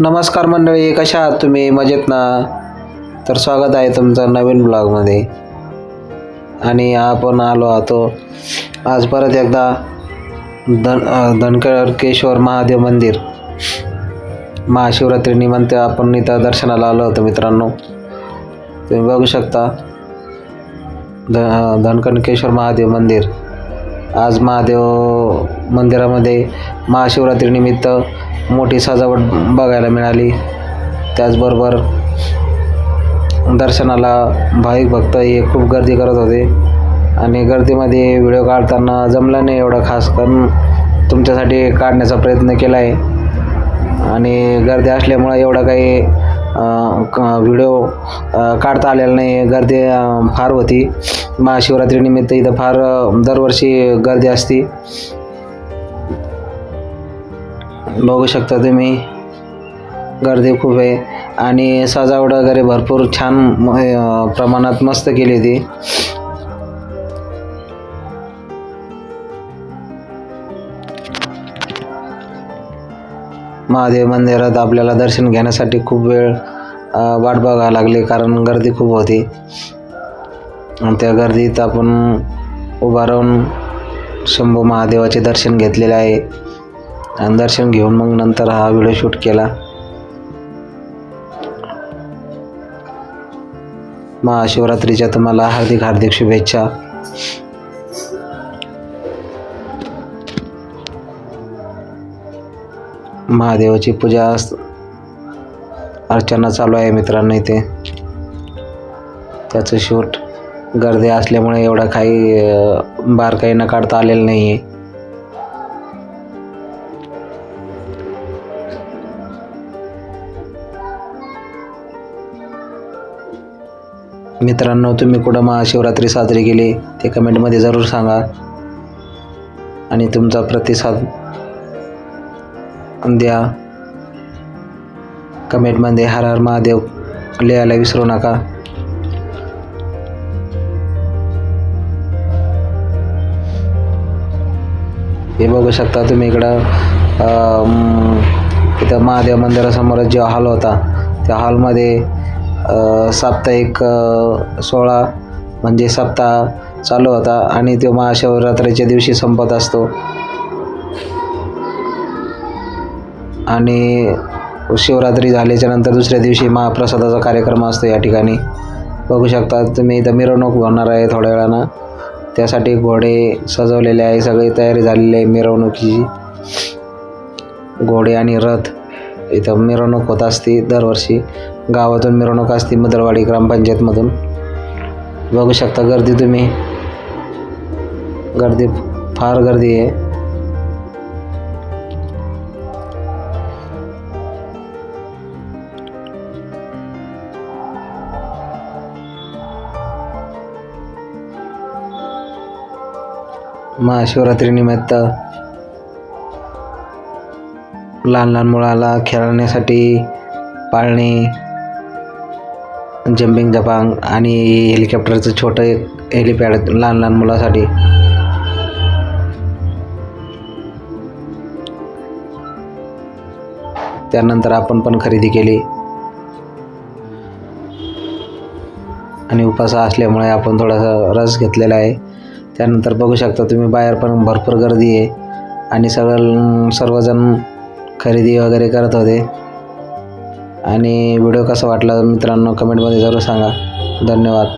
नमस्कार मंडळी, कशा आहात तुम्ही? मजेत ना? तर स्वागत आहे तुमचं नवीन ब्लॉगमध्ये. आणि आपण आलो आहोत आज परत एकदा धनकरकेश्वर महादेव मंदिर. महाशिवरात्रीनिमित्त आपण इथं दर्शनाला आलो होतो मित्रांनो. तुम्ही बघू शकता धनकरकेश्वर महादेव मंदिर. आज महादेव मंदिरामध्ये महाशिवरात्रीनिमित्त मोठी सजावट बघायला मिळाली. त्याचबरोबर दर्शनाला भाविक भक्त हे खूप गर्दी करत होते आणि गर्दीमध्ये व्हिडिओ काढताना जमलं नाही एवढं, खास करून तुमच्यासाठी काढण्याचा प्रयत्न केला आहे. आणि गर्दी असल्यामुळे एवढा काही व्हिडिओ काढता आलेला नाही. गर्दी फार होती. महाशिवरात्रीनिमित्त इथं फार दरवर्षी गर्दी असते. बघू शकता तुम्ही, गर्दी खूप आहे आणि सजावट वगैरे भरपूर छान प्रमाणात मस्त केली होती. महादेव मंदिरात आपल्याला दर्शन घेण्यासाठी खूप वेळ वाट बघायला लागली, कारण गर्दी खूप होती. आणि त्या गर्दीत आपण उभा राहून शंभू महादेवाचे दर्शन घेतलेले आहे. आणि दर्शन घेऊन मग नंतर हा व्हिडिओ शूट केला. महाशिवरात्रीच्या तुम्हाला हार्दिक हार्दिक शुभेच्छा. महादेवाची पूजा अर्चना चालू आहे मित्रांनो इथे. त्याचं शूट गर्दी असल्यामुळे एवढा काही बारकाईनं काढता आलेलं नाही आहे. मित्रांनो, तुम्ही कुठं महाशिवरात्री साजरी केली ते कमेंटमध्ये जरूर सांगा आणि तुमचा प्रतिसाद द्या. कमेंटमध्ये हर हर महादेव लिहायला विसरू नका. हे बघू शकता तुम्ही इकडं इथं महादेव मंदिरासमोर जो हॉल होता त्या हॉलमध्ये साप्ताहिक सोहळा म्हणजे सप्ताह चालू होता आणि तो महाशिवरात्रीच्या दिवशी संपत असतो. आणि शिवरात्री झाल्याच्या नंतर दुसऱ्या दिवशी महाप्रसादाचा कार्यक्रम असतो या ठिकाणी. बघू शकता तुम्ही, इथं मिरवणूक होणार आहे थोड्या वेळानं. त्यासाठी घोडे सजवलेले आहे, सगळी तयारी झालेली आहे मिरवणुकीची. घोडे आणि रथ इथं मिरवणूक होत असते दरवर्षी. गावातून मिरवणूक असते, मदरवाडी ग्रामपंचायतमधून. बघू शकता गर्दी तुम्ही, गर्दी फार गर्दी आहे. महाशिवरात्रीनिमित्त लहान लहान मुलाला खेळण्यासाठी पाळणे, जम्पिंग जपांग आणि हेलिकॉप्टरचं छोटं एक हेलिपॅड लहान लहान मुलासाठी. त्यानंतर आपण पण खरेदी केली आणि उपास असल्यामुळे आपण थोडासा रस घेतलेला आहे. त्यानंतर बघू शकता तुम्ही, बाहेर पण भरपूर गर्दी आहे आणि सर्वजण खरेदी वगैरे करत होते. आणि व्हिडिओ कसा वाटला मित्रांनो कमेंटमध्ये जरूर सांगा. धन्यवाद.